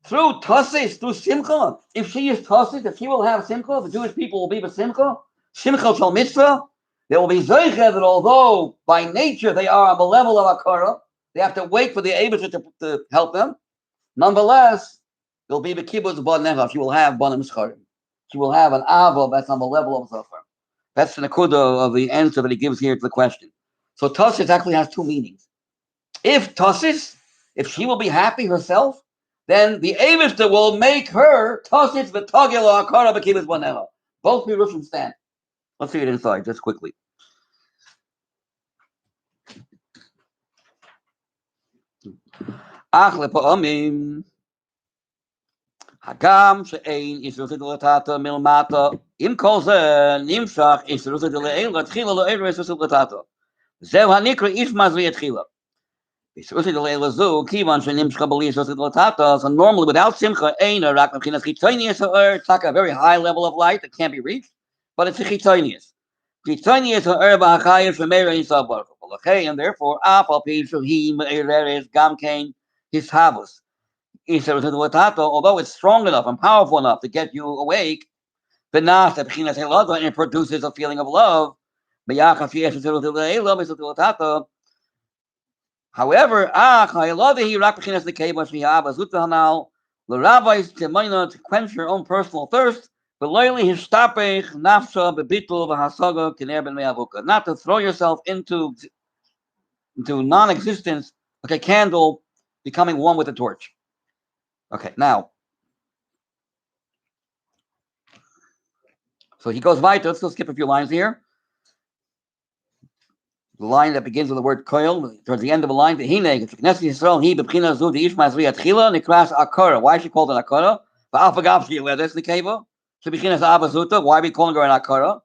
through Tasis, through Simcha, if she is Tasis, if she will have Simcha, the Jewish people will be with Simcha, Simcha shel mitzvah, there will be Zeiche that although by nature they are on the level of Akara, they have to wait for the Eibusher to help them. Nonetheless, there'll be the Kibbutz Banecha. She will have Banim Scharim. She will have an Ava that's on the level of Zachar. That's the Nakuda of the answer that he gives here to the question. So Tasis actually has two meanings. If she will be happy herself, then the Eibishter will make her Tasis v'tagil akara b'kibbutz banecha. Both Pirushim stand. Let's see it inside just quickly. Ach lepa'amim hagam she'ein isrus d'latata milmata im kol zeh nimshach isrus d'le'ela tchila lo'er isrus d'latata zeh hanikra ish mazri tchila. So normally, without simcha, it's like a very high level of light that can't be reached, but it's a chitonius. Chitonius and therefore, his havus. Although it's strong enough and powerful enough to get you awake, and it produces a feeling of love. However, to quench your own personal thirst, not to throw yourself into non-existence like a candle becoming one with a torch. Okay, now, so he goes weiter. Let's skip a few lines here. The line that begins with the word koil, towards the end of the line, why is she called an akara? Why are we calling her an akara?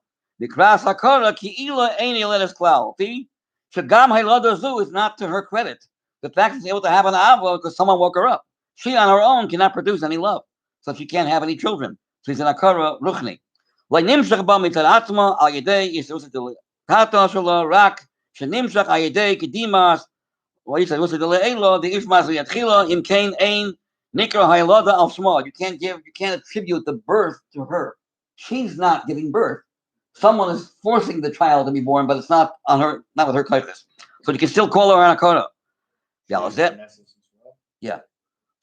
Is not to her credit. The fact she's able to have an ava because someone woke her up. She on her own cannot produce any love, so she can't have any children. So she's an akara ruchni. שנמשך על ידי קדימס, you can't attribute the birth to her. She's not giving birth. Someone is forcing the child to be born, but it's not on her, not with her kaiches. So you can still call her an akara. Yeah.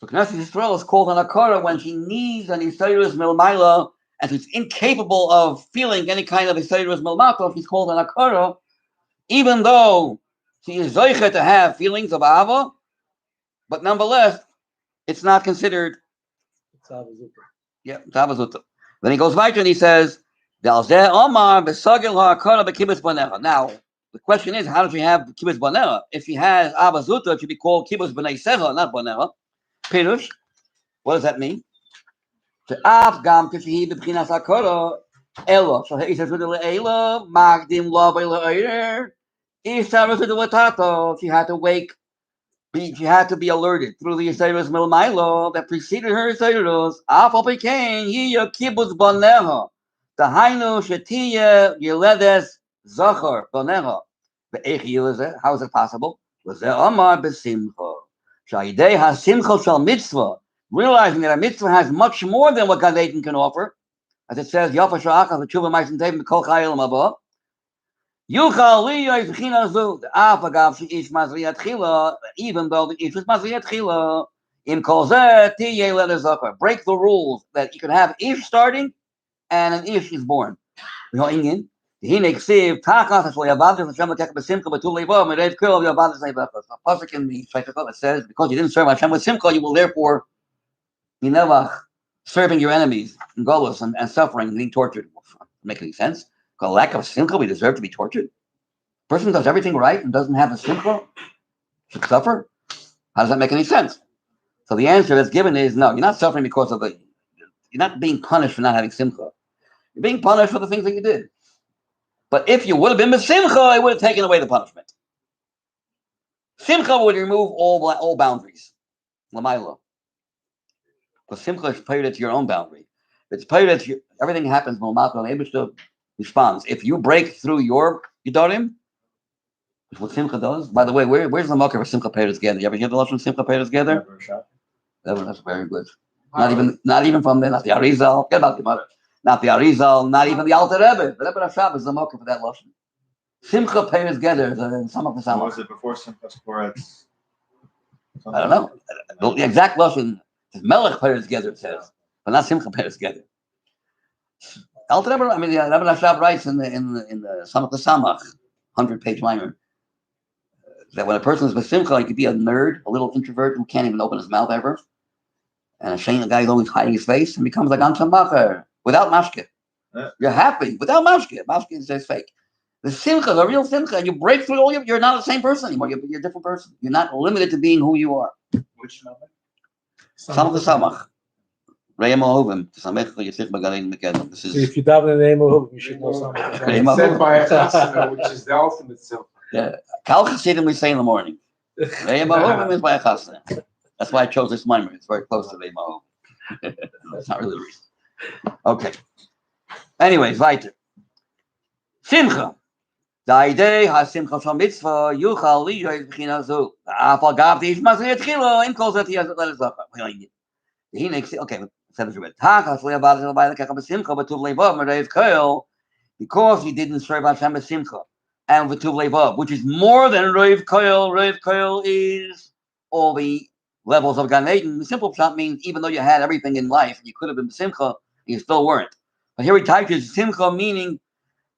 So Knesset Yisrael is called an akara when she needs an Yisraelus milmaila, and she's incapable of feeling any kind of Yisraelus milmato. She's called an akara, even though she is zoicha to have feelings of ava, but nonetheless, it's not considered. Tavazuta. Then he goes weiter and he says, now, the question is, how does she have kibbutz banecha? If she has avazuta, it should be called kibbutz b'nei secha, not banecha. Pirush, what does that mean? She'af gam kishihi b'bchinas hakara elo she'isha le'ela magdim lo ve'le'er isha le'tato. She had to wake. She had to be alerted through the Yisrael's milmailo that preceded her Yisrael's. Afal pekain yiya kibbutz banecha. Dahainu shetiya yeledes zachar banecha. How is it possible? Amar b'simcha. Sha'idei hasimcha shal mitzvah. Realizing that a mitzvah has much more than what Gan Eden can offer, as it says, Yafa sha'achas v'tshuva ma'asim tevim b'kol chayil mabah. Yuchal liyos b'china zu afagav she'ish mazriyat chila, even though the ish is mazriyat chila, im kol zeh tiyeh le'zachar. Break the rules that you can have ish starting and an ish is born. Hine ksiv takas as le'avadas Hashem l'kech b'simcha b'tul levav merev kol le'avadas le'vachas. A pasuk in the Shaitakot it says, because you didn't serve Hashem with simcha, you will therefore be nevach, serving your enemies in golus and suffering and being tortured. Doesn't make any sense. Because lack of simcha, we deserve to be tortured. Person does everything right and doesn't have a simcha should suffer. How does that make any sense? So the answer that's given is no. You're not suffering because of you're not being punished for not having simcha. You're being punished for the things that you did. But if you would have been with simcha, it would have taken away the punishment. Simcha would remove all boundaries. Lamaila. Because simcha is paid to your own boundary. It's paid that everything happens. Abishta responds. If you break through your Gedarim, which is what simcha does. By the way, where's the marker for simcha paid together? You ever hear the lashon simcha paid together? That's very good. Not even from there. Not the Arizal. Get about the mother. Not the Arizal. Not even the Alter Rebbe. The Rebbe Rashab is the marker for that lashon. Simcha paid together. Some of the Samach. Was it before Simchas Koretz? I don't know. The exact lashon is Melech paid together. It says, but not simcha paid together. Alter Rebbe. The Rebbe Rashab writes in the Samach the Samach, 100-page mimer, that when a person is with simcha, he could be a nerd, a little introvert who can't even open his mouth ever, and a shame the guy is always hiding his face, and becomes like Anshan Macher without mashke. Yeah. You're happy without mashke. Mashke is just fake. The simcha, the real simcha, you break through all you're not the same person anymore. You're a different person. You're not limited to being who you are. Which number? Samach the Samach. Re'em Ohovim. Samech Yitzich B'Galein Mekedem. This is If you dive in the name of who, you should know something. Re'em It's said Ohovim. by a chasana, which is the ultimate simcha. Yeah. Kal Chassidim we say in the morning. Re'em Ohovim is by a chasana. That's why I chose this mimer. It's very close to Re'em Ohovim. That's not really the reason. Okay. Anyways, weiter. Simcha. Daidei ha-simcha shal mitzvah yuchal liyoy b'china zu. Afal gav di'ish mazri etchilo im kol zet yazet le'lezacha. Okay, because he didn't serve Hashem b'simcha and v'tuv levav, which is more than Reiv Koil. Reiv Koil is all the levels of Gan Eden. The simple pshat means even though you had everything in life, you could have been b'simcha, you still weren't. But here he types simcha meaning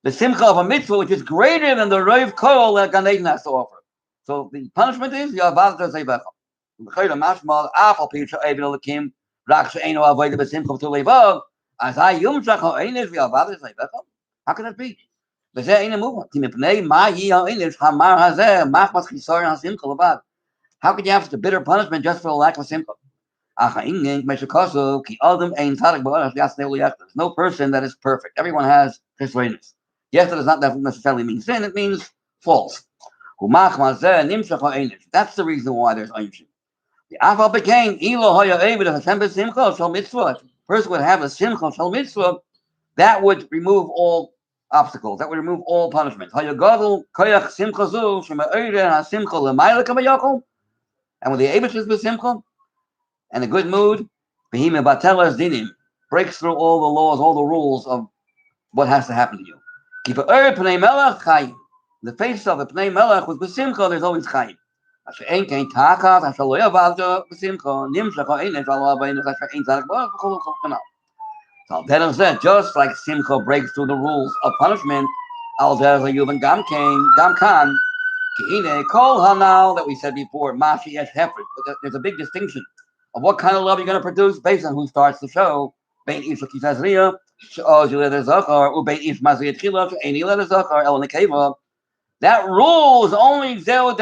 the simcha of a mitzvah, which is greater than the Reiv Koil that Gan Eden has to offer. So the punishment is Yavad Zevecha. Mashmal Afal Picha Evil Lakim. How can that be? How could you have such a bitter punishment just for the lack of simcha? There's no person that is perfect. Everyone has chesroinus. Yes, that does not necessarily mean sin, it means false. That's the reason why there's ancient. The Afal became person would have a simcha shel mitzvah, that would remove all obstacles, that would remove all punishment. And when the Eibush is with simcha and a good mood, breaks through all the laws, all the rules of what has to happen to you. The face of the Pnei Melech was with simcha, there's always chayim. So better said, just like simcha breaks through the rules of punishment, that we said before, there's a big distinction of what kind of love you're going to produce based on who starts the show. Tazria, that rule is only so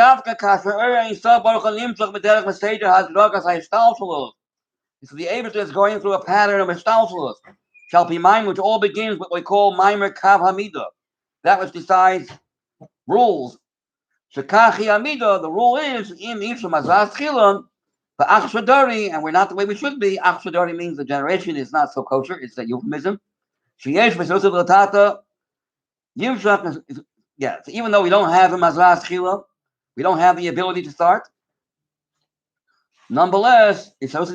the Eibush is going through a pattern of histalshalos. Shall be mine, which all begins with what we call Maimer Kav Hamida. That which decides rules. Shekachi Hamida, the rule is in Isha Mazaz Chilam, but Achshadari, and we're not the way we should be. Achshadari means the generation is not so kosher, it's a euphemism. Sheyesh V'Sosov Latata, Yimshach is. Yeah, so even though we don't have a Mazras Chila, we don't have the ability to start. Nonetheless, nonetheless,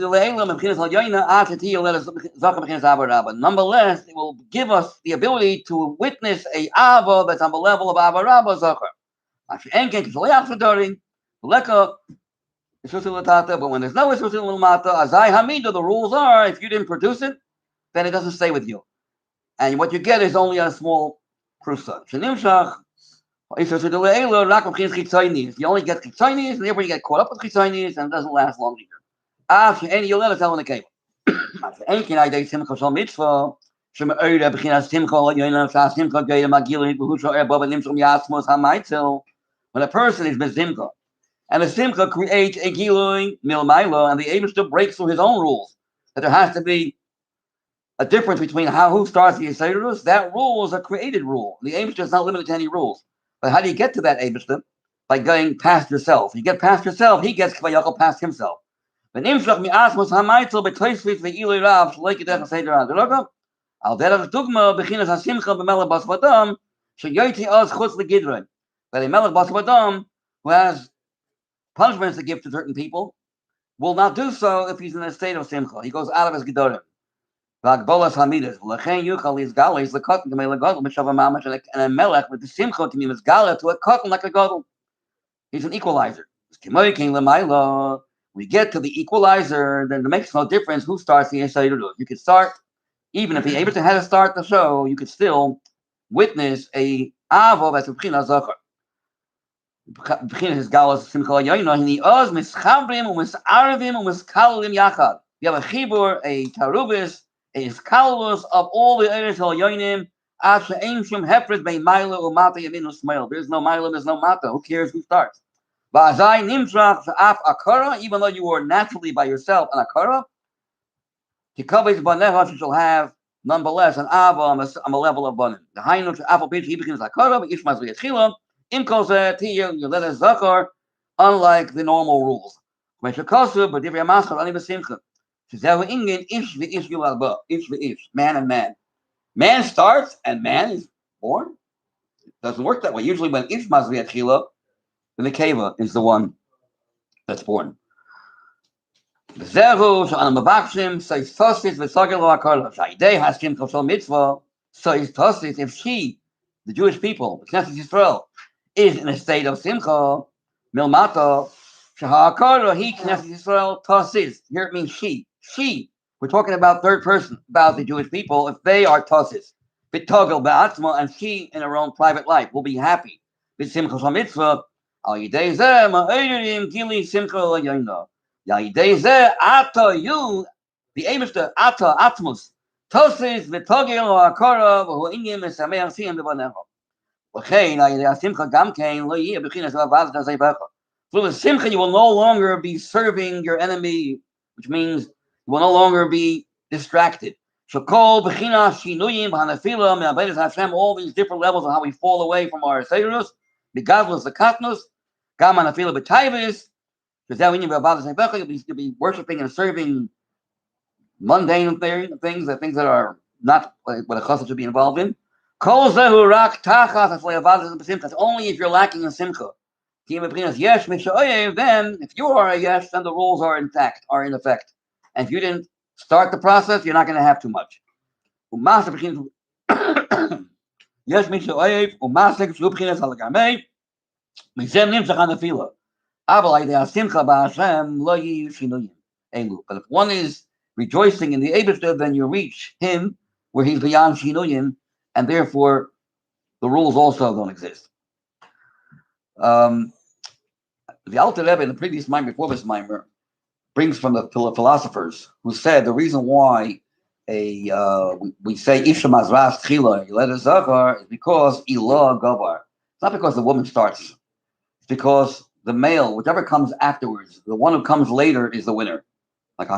it will give us the ability to witness a Ava that's on the level of Ava Rabba Zachar. But when there's no Isusil Lamata, Azai Hamida, the rules are if you didn't produce it, then it doesn't stay with you. And what you get is only a small Prusa. Shenimshach. If you only get chitzonis, and therefore you get caught up with chitzonis, and it doesn't last long either. And you'll let us tell in the cable. Ain't I day simcha shal mitzvah. When a person is bezimcha, and the simcha creates a gilui milmaila, and the Eibishter breaks through his own rules, that there has to be a difference between who starts the Yisraelus. That rule is a created rule. The Eibishter is not limited to any rules. But how do you get to that Eibishter? By going past yourself. You get past yourself, he gets past himself. Al derech dugma bechinas hasimcha b'melech bas vadam sheyoytzi oz chutz legidron. But a melech bas vadam who has punishments to give to certain people will not do so if he's in a state of simcha. He goes out of his gedorim. V'agbolas hamidas v'lechen yuchal is galis lekatan to melech gadol b'shava mamash, and a melech with the simcha can be misgala to a katan like a gadol. He's an equalizer. We get to the equalizer, then it makes no difference who starts the Yisraelus. You could start. Even if the Eibishter had to start the show, you could still witness a avo that's b'china zachar. B'china his galas simcha yoyno hini oz mischabrim u'misarvim u'miskalim yachad. You have a chibur, a tarubis, a iskalus of all the eretz yoynim. Asher ein shum hefret bei ma'ila u'mata yaminu smail. There's no ma'ila, there's no mata. Who cares who starts? V'azai nimtrach af akara. Even though you are naturally by yourself an akara, Tikavis banecha shall have nonetheless an ava on a level of banim. The hainu apple pitch he begins akara, but ishmaz v'yatchila imkos tiya you let us zakar, unlike the normal rules. Meshakasu but divrei maschal ani b'simcha. Shezehu ingen ish v'ish yulalba ish v'ish man and man. Man starts and man is born. It doesn't work that way. Usually when ishmaz v'yatchila, then the keva is the one that's born. Zeru sh'anam mabakshim says Tasis v'sagel lo'akarla. Shaydei haskim kol mitzvah says Tasis. If she, the Jewish people, the Knesset Yisrael, is in a state of simcha, milmata shaha'akarla he Knesset Yisrael Tasis. Here it means she. She. We're talking about third person, about the Jewish people. If they are Tasis, b'togel ba'atzma, and she in her own private life will be happy. B'simcha shal mitzvah al yidei zeh ma'odim gili simcha l'yayna. Ata you, the Eibishter, Ata Atmos, Tasis v'togel ha'akara v'ho'inim v'sameach siyam b'banecha. V'chein ha'yidei simcha gam kein lo yiyeh b'chinas v'avaz d'azei becha. Through the simcha, you will no longer be serving your enemy, which means you will no longer be distracted. Shakol b'chinas shinuyim b'hanafila me'abedes Hashem, all these different levels of how we fall away from our seirus, b'gadlus v'katnus, gam hanafila b'tayvis. Because that when you'll be worshiping and serving mundane things that are not what a chassid should be involved in. That's only if you're lacking in simcha. Then if you are a yes, then the rules are intact, are in effect. And if you didn't start the process, you're not going to have too much. But if one is rejoicing in the Eibishter, then you reach him where he's beyond Shinuyim, and therefore the rules also don't exist. The Alter Rebbe in the previous mimer, before this mimer, brings from the philosophers who said the reason why we say Isha Mazras Tchila, Yeleda Zachar, is because Ilah Gavar. It's not because the woman starts. It's because the male, whichever comes afterwards, the one who comes later is the winner. Like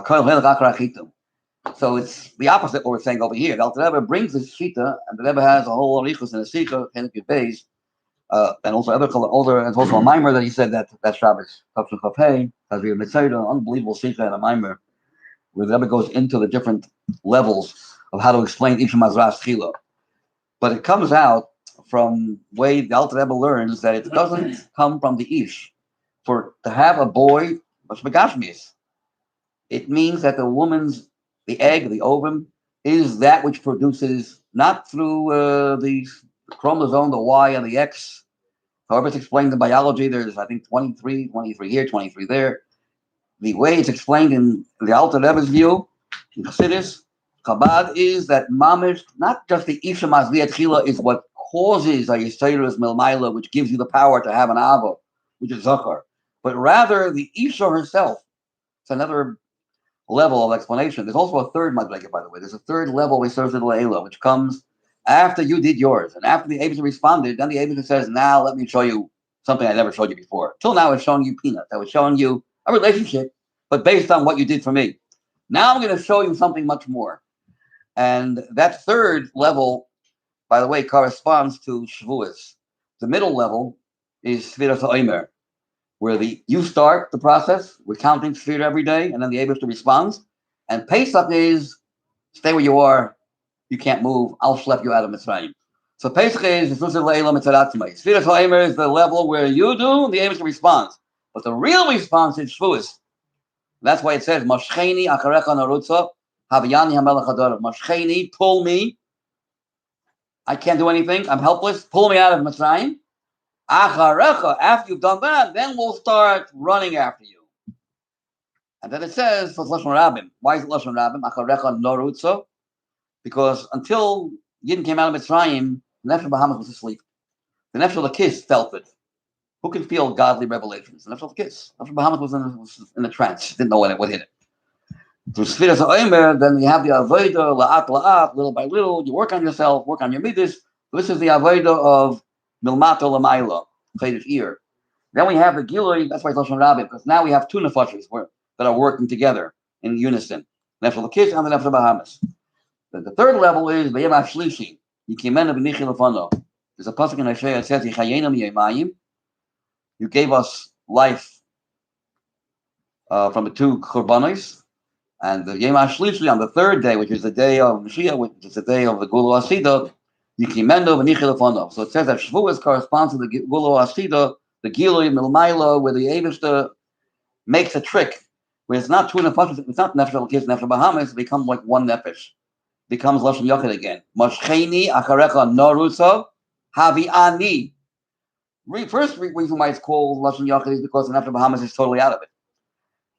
so it's the opposite of what we're saying over here. The Alter Rebbe brings this shita, and the Rebbe has a whole arichus and a sikha, and also and also a mimer that he said that Shabbos, Tazria Mitzayda, unbelievable sikha and a mimer, where the Rebbe goes into the different levels of how to explain Isha Mazras Chila. But it comes out from the way the Alter Rebbe learns that it doesn't come from the Ish. For to have a boy, it means that the egg, the ovum, is that which produces, not through the chromosome, the Y and the X. However it's explained in biology, there's, I think, 23 here, 23 there. The way it's explained in the Alter Rebbe's view, in Chassidus, Chabad, is that mamish, not just the Isha Mazliat Chila is what causes a Yisrael's Milmaila, which gives you the power to have an Ava, which is Zachar, but rather the Isha herself. It's another level of explanation. There's also a third Madrega, by the way. There's a third level of Yisrael's Leila, which comes after you did yours. And after the Abishah responded, then the Abishah says, now let me show you something I never showed you before. Till now, I was showing you peanuts. I was showing you a relationship, but based on what you did for me. Now I'm going to show you something much more. And that third level, by the way, corresponds to Shavuos. The middle level is Sfiras HaOmer, where you start the process. We're counting Sfira every day, and then the Abishah responds. And Pesach is, stay where you are. You can't move. I'll schlep you out of Mitzrayim. So Pesach is Sfiras HaOmer is the level where you do, and the Abishah responds. But the real response is Shavuos. That's why it says, Mashcheni acharecha narutza, haviyani hamelech hadorav. Mashcheni, pull me. I can't do anything. I'm helpless. Pull me out of Mitzrayim. Acharecha, after you've done that, then we'll start running after you. And then it says, so it's Lashon Rabbim. Why is it Lashon Rabbim? Acharecha narutza. Because until Yidden came out of Mitzrayim, the Nefesh Bahamas was asleep. The Nefesh of the Kiss felt it. Who can feel godly revelations? The Nefesh of the Kiss. Nefesh Bahamas was in a trance. Didn't know what hit it. Through Sfiras HaOmer, then you have the Avodah, la'at la'at, little by little. You work on yourself, work on your midas. This is the Avodah of Milmato Lamaila, Chedesh ear. Then we have the Gilui, that's why it's Lashon Rabbim, because now we have two nefashis that are working together in unison. Nefesh of the Kiss and the Nefesh of Bahamas. The third level is V'yem HaShlishi, Yikimena B'nichi Lefano. There's a pasuk in Isaiah that says, Yichayena Miyemayim. You gave us life from the two Korbanos. And the Yom HaShlishi on the third day, which is the day of Mashiach, which is the day of the Gula Asida, Yikimendo V'nichi Lefano. So it says that Shavuos corresponds to the Gula Asida, the Gilui Milmaila, where the Eivishter makes a trick, where it's not two nefashos, it's not Nefesh Elokis, Nefesh Bahamas, it becomes like one Nefesh. Becomes Lashon Yochid again. Mashcheni acharecha narusa havi'ani. First reason why it's called Lashon Yochid is because the Nefesh Bahamas is totally out of it.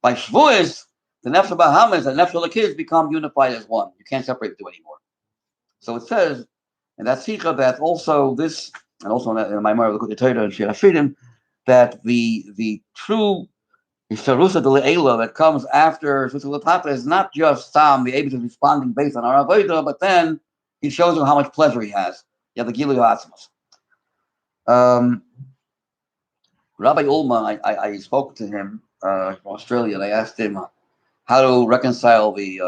By Shavuos, the Nefesh Bahamas and Nefesh Elokis become unified as one. You can't separate the two anymore. So it says, and that's Sikha, that also this, and also in my Gemara of the Torah and Shir HaShirim, that the true Sharusa de Le'ela that comes after Sharusa Latata is not just Sam, the Abishah responding based on our Avodah, but then he shows him how much pleasure he has. You have the Gilu Atzmos. Rabbi Ulma, I spoke to him from Australia, and I asked him how to reconcile the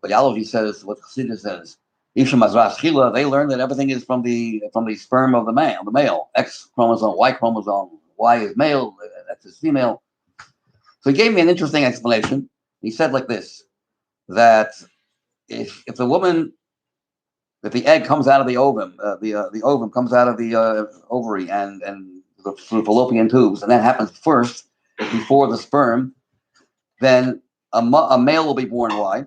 biology says, what Chassidus says. Isha Mazras Chila, they learn that everything is from the sperm of the male. X chromosome, Y chromosome, Y is male, X is female. So he gave me an interesting explanation. He said like this, that if the egg comes out of the ovum, the ovum comes out of the ovary and through fallopian tubes, and that happens first before the sperm, then a male will be born. Why?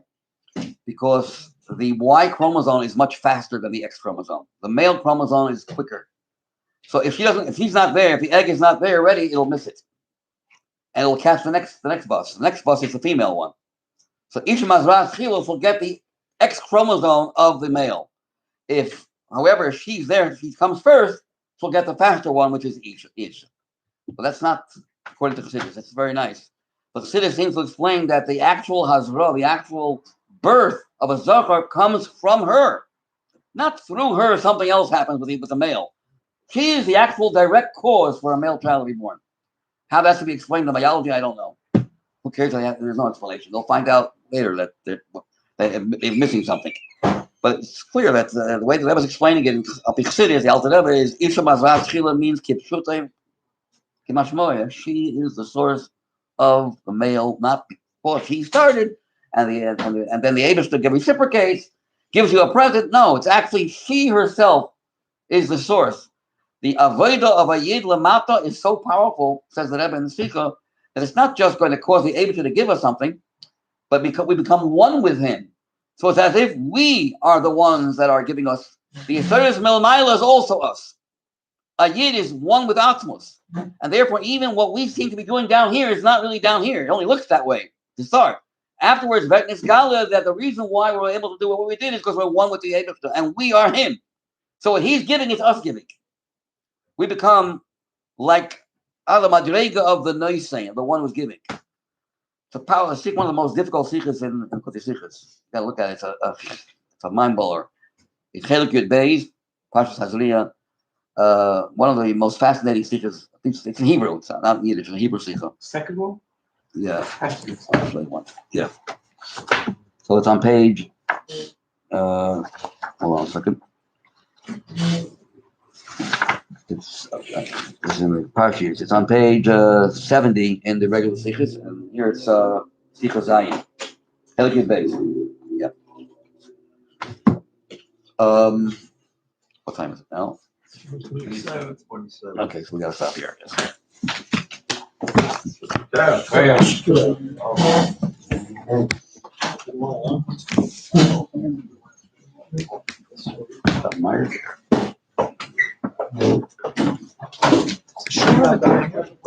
Because the Y chromosome is much faster than the X chromosome. The male chromosome is quicker. So if he's not there, if the egg is not there already, it'll miss it. And it will catch the next bus. The next bus is the female one. So each Mazras she will forget the X chromosome of the male. However, if she's there, if she comes first, she'll get the faster one, which is each. But that's not according to Chassidus. That's very nice. But Chassidus seems to explain that the actual Hazra, the actual birth of a Zachar comes from her. Not through her, something else happens with the male. She is the actual direct cause for a male child to be born. How that's to be explained in biology, I don't know. Who cares? There's no explanation. They'll find out later that they're missing something. But it's clear that the way the Rebbe is explaining it in Chassidus, the Alter Rebbe, is Isha Mazras Chila means Kipshutei Kimashmoya. She is the source of the male, not before she started, and then the Eibishter reciprocates, gives you a present. No, it's actually she herself is the source. The avodah of a yid lamata is so powerful, says the Rebbe in the Sikha, that it's not just going to cause the Eibishter to give us something, but we become one with him. So it's as if we are the ones that are giving us. The Yisrael's Milmaila is also us. A yid is one with Atzmos. And therefore, even what we seem to be doing down here is not really down here. It only looks that way to start. Afterwards, Vetnis Gala, that the reason why we're able to do what we did is because we're one with the Eibishter, and we are him. So what he's giving is us giving. We become like Ala Madrega of the Noisain, the one who's giving. It's a power sikh, one of the most difficult sikhs in Likutei Sikhs. You gotta look at it. It's a mind blower. It's Likutei Beis, Parshas Tazria. One of the most fascinating sikhs. I think it's in Hebrew. It's not in Yiddish. It's a Hebrew sikh. Second one? Yeah. Actually, one. Yeah. So it's on page. Hold on a second. It's in the Parshas. It's on page 70 in the regular sikhs, and here it's Sikha Zayin. Likutei Beis. Yeah. What time is it now? 27. Okay, so we gotta stop here. Myers. Sure, I got it.